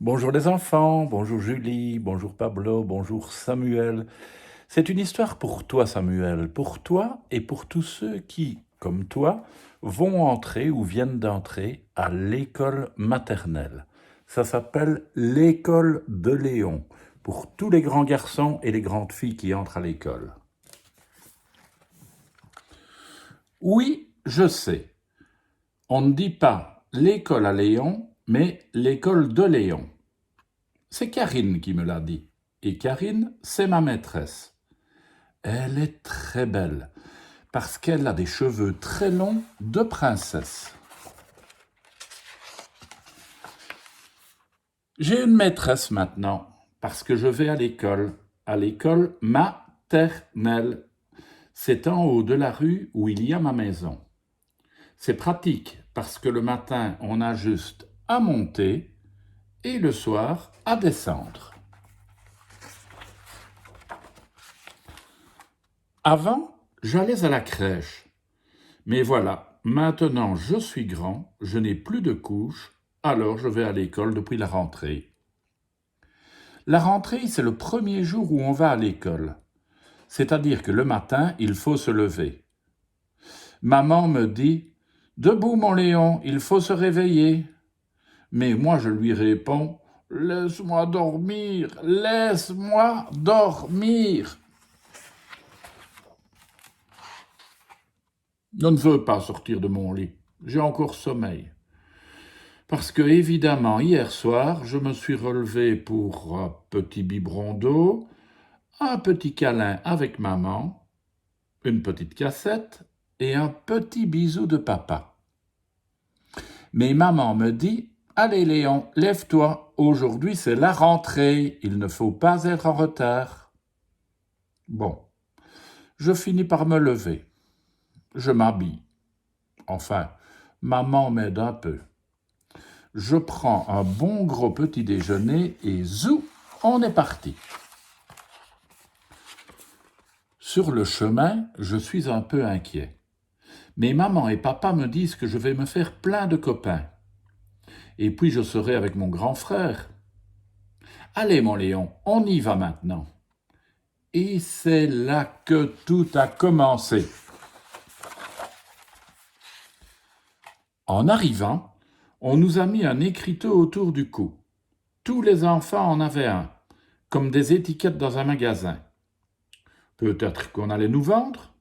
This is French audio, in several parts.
Bonjour les enfants, bonjour Julie, bonjour Pablo, bonjour Samuel. C'est une histoire pour toi Samuel, pour toi et pour tous ceux qui, comme toi, vont entrer ou viennent d'entrer à l'école maternelle. Ça s'appelle l'école de Léon, pour tous les grands garçons et les grandes filles qui entrent à l'école. Oui, je sais, on ne dit pas l'école à Léon, mais l'école de Léon. C'est Karine qui me l'a dit. Et Karine, c'est ma maîtresse. Elle est très belle, parce qu'elle a des cheveux très longs de princesse. J'ai une maîtresse maintenant, parce que je vais à l'école maternelle. C'est en haut de la rue où il y a ma maison. C'est pratique, parce que le matin, on a juste à monter et le soir à descendre. Avant, j'allais à la crèche. Mais voilà, maintenant je suis grand, je n'ai plus de couches, alors je vais à l'école depuis la rentrée. La rentrée, c'est le premier jour où on va à l'école. C'est-à-dire que le matin, il faut se lever. Maman me dit « Debout mon Léon, il faut se réveiller ». Mais moi je lui réponds « Laisse-moi dormir, laisse-moi dormir ». Je ne veux pas sortir de mon lit, j'ai encore sommeil. Parce que, évidemment, hier soir, je me suis relevé pour un petit biberon d'eau, un petit câlin avec maman, une petite cassette et un petit bisou de papa. Mais maman me dit « Allez Léon, lève-toi, aujourd'hui c'est la rentrée, il ne faut pas être en retard. » Bon, je finis par me lever. Je m'habille. Enfin, maman m'aide un peu. Je prends un bon gros petit déjeuner et zou, on est parti. Sur le chemin, je suis un peu inquiet. Mais maman et papa me disent que je vais me faire plein de copains. Et puis je serai avec mon grand frère. Allez mon Léon, on y va maintenant. Et c'est là que tout a commencé. En arrivant, on nous a mis un écriteau autour du cou. Tous les enfants en avaient un, comme des étiquettes dans un magasin. Peut-être qu'on allait nous vendre,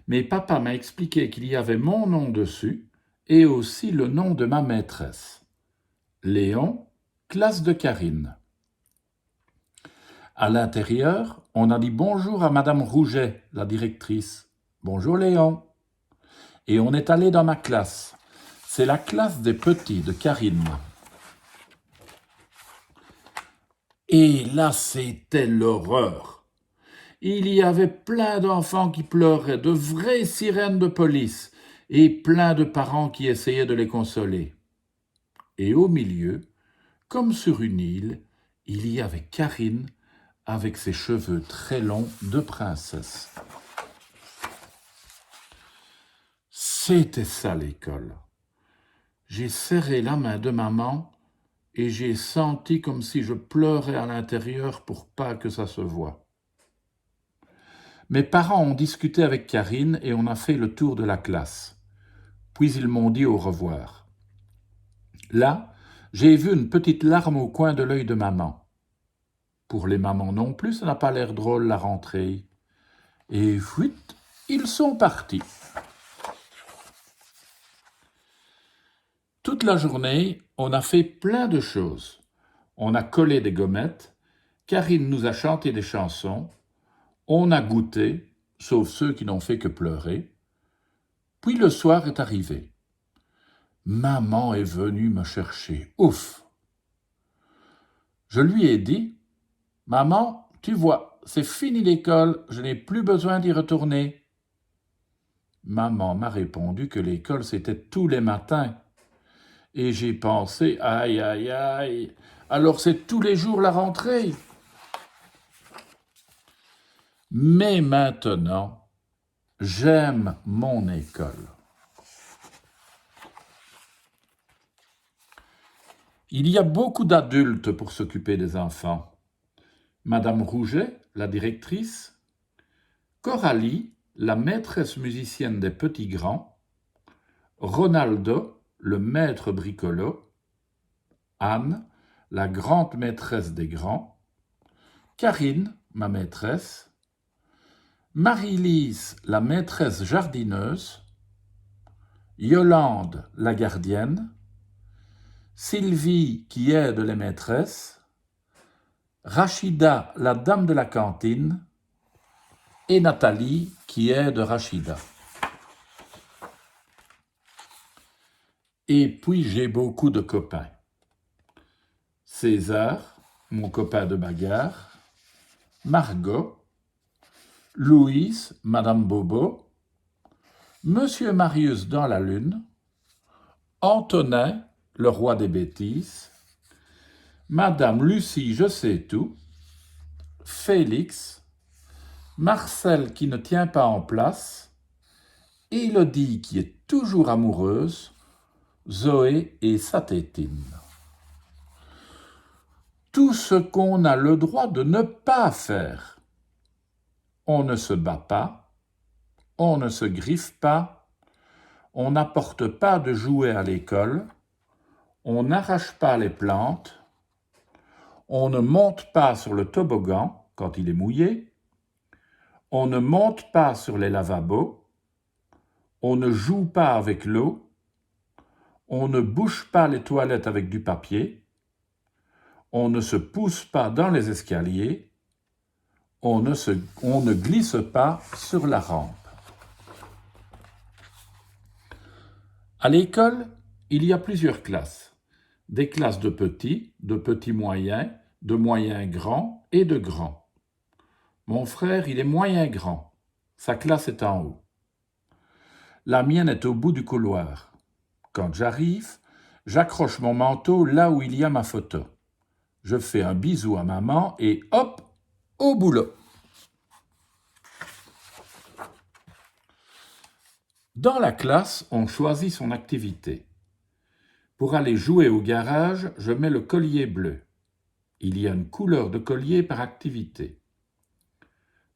mais papa m'a expliqué qu'il y avait mon nom dessus et aussi le nom de ma maîtresse. Léon, classe de Karine. À l'intérieur, on a dit bonjour à Madame Rouget, la directrice. Bonjour Léon. Et on est allé dans ma classe. C'est la classe des petits de Karine. Et là, c'était l'horreur. Il y avait plein d'enfants qui pleuraient, de vraies sirènes de police, et plein de parents qui essayaient de les consoler. Et au milieu, comme sur une île, il y avait Karine avec ses cheveux très longs de princesse. C'était ça l'école. J'ai serré la main de maman et j'ai senti comme si je pleurais à l'intérieur pour pas que ça se voie. Mes parents ont discuté avec Karine et on a fait le tour de la classe. Puis ils m'ont dit au revoir. Là, j'ai vu une petite larme au coin de l'œil de maman. Pour les mamans non plus, ça n'a pas l'air drôle la rentrée. Et fuite, ils sont partis. Toute la journée, on a fait plein de choses. On a collé des gommettes, Karine nous a chanté des chansons, on a goûté, sauf ceux qui n'ont fait que pleurer. Puis le soir est arrivé. Maman est venue me chercher. Ouf! Je lui ai dit, « Maman, tu vois, c'est fini l'école, je n'ai plus besoin d'y retourner. » Maman m'a répondu que l'école c'était tous les matins. Et j'ai pensé, aïe, aïe, aïe, alors c'est tous les jours la rentrée. Mais maintenant, j'aime mon école. Il y a beaucoup d'adultes pour s'occuper des enfants. Madame Rouget, la directrice, Coralie, la maîtresse musicienne des petits grands, Ronaldo, le maître bricolo, Anne, la grande maîtresse des grands, Karine, ma maîtresse, Marie-Lise, la maîtresse jardineuse, Yolande, la gardienne, Sylvie, qui aide les maîtresses, Rachida, la dame de la cantine, et Nathalie, qui aide Rachida. Et puis j'ai beaucoup de copains. César, mon copain de bagarre, Margot, Louise, Madame Bobo, Monsieur Marius dans la lune, Antonin, le roi des bêtises, Madame Lucie, je sais tout, Félix, Marcel qui ne tient pas en place, Élodie qui est toujours amoureuse, Zoé et sa tétine. Tout ce qu'on a le droit de ne pas faire. On ne se bat pas, on ne se griffe pas, on n'apporte pas de jouets à l'école, on n'arrache pas les plantes, on ne monte pas sur le toboggan quand il est mouillé, on ne monte pas sur les lavabos, on ne joue pas avec l'eau, on ne bouche pas les toilettes avec du papier, on ne se pousse pas dans les escaliers, on ne glisse pas sur la rampe. À l'école, il y a plusieurs classes. Des classes de petits moyens, de moyens grands et de grands. Mon frère, il est moyen grand. Sa classe est en haut. La mienne est au bout du couloir. Quand j'arrive, j'accroche mon manteau là où il y a ma photo. Je fais un bisou à maman et hop, au boulot. Dans la classe, on choisit son activité. Pour aller jouer au garage, je mets le collier bleu. Il y a une couleur de collier par activité.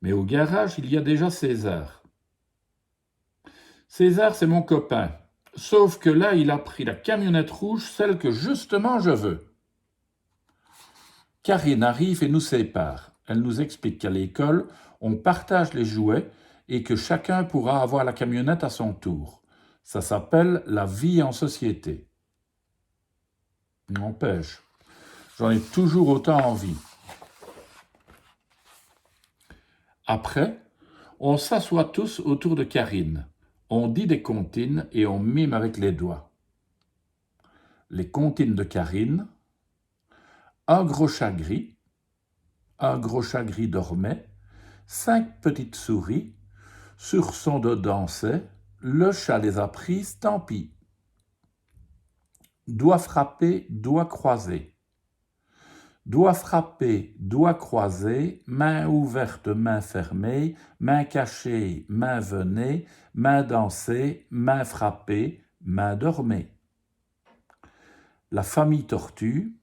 Mais au garage, il y a déjà César. César, c'est mon copain. Sauf que là, il a pris la camionnette rouge, celle que justement je veux. Karine arrive et nous sépare. Elle nous explique qu'à l'école, on partage les jouets et que chacun pourra avoir la camionnette à son tour. Ça s'appelle la vie en société. N'empêche, j'en ai toujours autant envie. Après, on s'assoit tous autour de Karine. On dit des comptines et on mime avec les doigts. Les comptines de Karine. Un gros chat gris dormait, 5 petites souris, sur son dos dansait, le chat les a prises, tant pis. Doigt frappé, doigt croisé. Doigt frappé, doigt croisé, main ouverte, main fermée, main cachée, main venée, main dansée, main frappée, main dormée. La famille tortue.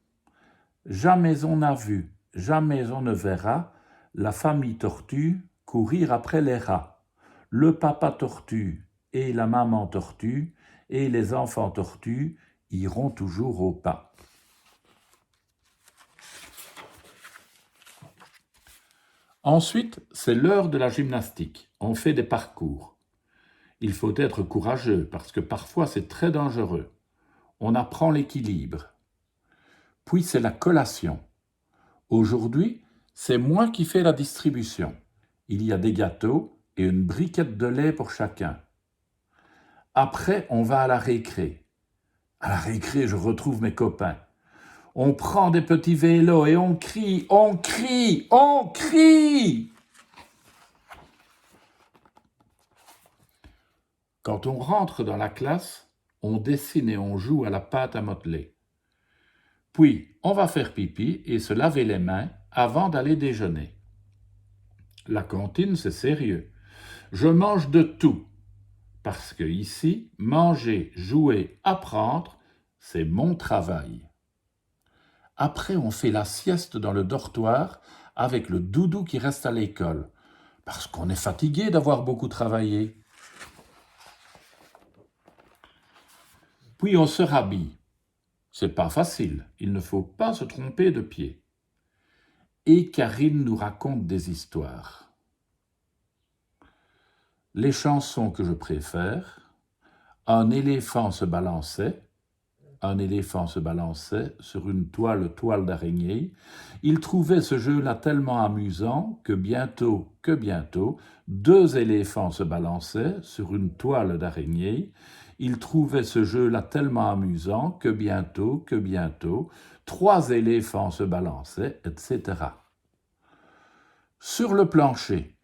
Jamais on n'a vu, jamais on ne verra la famille tortue courir après les rats. Le papa tortue et la maman tortue et les enfants tortues iront toujours au pas. Ensuite, c'est l'heure de la gymnastique. On fait des parcours. Il faut être courageux parce que parfois c'est très dangereux. On apprend l'équilibre. Puis c'est la collation. Aujourd'hui, c'est moi qui fais la distribution. Il y a des gâteaux et une briquette de lait pour chacun. Après, on va à la récré. À la récré, je retrouve mes copains. On prend des petits vélos et on crie, on crie, on crie. Quand on rentre dans la classe, on dessine et on joue à la pâte à modeler. Puis, on va faire pipi et se laver les mains avant d'aller déjeuner. La cantine, c'est sérieux. Je mange de tout. Parce que ici, manger, jouer, apprendre, c'est mon travail. Après, on fait la sieste dans le dortoir avec le doudou qui reste à l'école, parce qu'on est fatigué d'avoir beaucoup travaillé. Puis on se rhabille. C'est pas facile, il ne faut pas se tromper de pied. Et Karine nous raconte des histoires. Les chansons que je préfère, un éléphant se balançait sur une toile d'araignée. Il trouvait ce jeu-là tellement amusant que bientôt, deux éléphants se balançaient sur une toile d'araignée. Il trouvait ce jeu-là tellement amusant que bientôt, trois éléphants se balançaient, etc. Sur le plancher,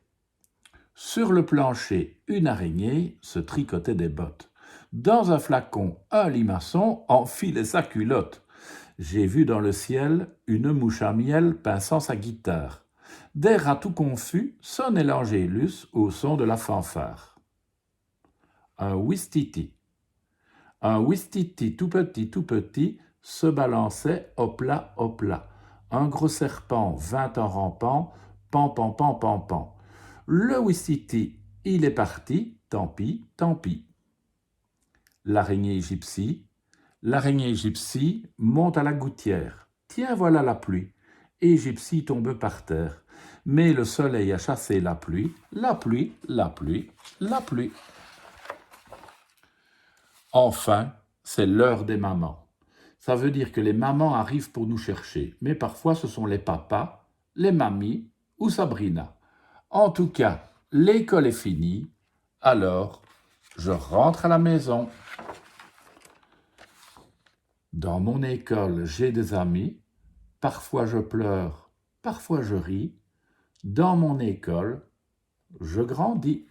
une araignée se tricotait des bottes. Dans un flacon, un limaçon enfilait sa culotte. J'ai vu dans le ciel une mouche à miel pinçant sa guitare. Des rats tout confus sonnaient l'angélus au son de la fanfare. Un ouistiti tout petit se balançait hop là. Un gros serpent vint en rampant, pan. Le ouistiti, il est parti, tant pis. L'araignée gypsy monte à la gouttière. Tiens, voilà la pluie. Et Gypsy tombe par terre. Mais le soleil a chassé la pluie. Enfin, c'est l'heure des mamans. Ça veut dire que les mamans arrivent pour nous chercher. Mais parfois, ce sont les papas, les mamies ou Sabrina. En tout cas, l'école est finie. Alors, je rentre à la maison. Dans mon école, j'ai des amis. Parfois je pleure, parfois je ris. Dans mon école, je grandis.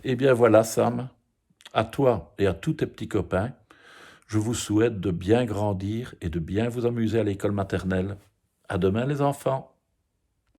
Eh bien voilà, Sam, à toi et à tous tes petits copains, je vous souhaite de bien grandir et de bien vous amuser à l'école maternelle. À demain les enfants.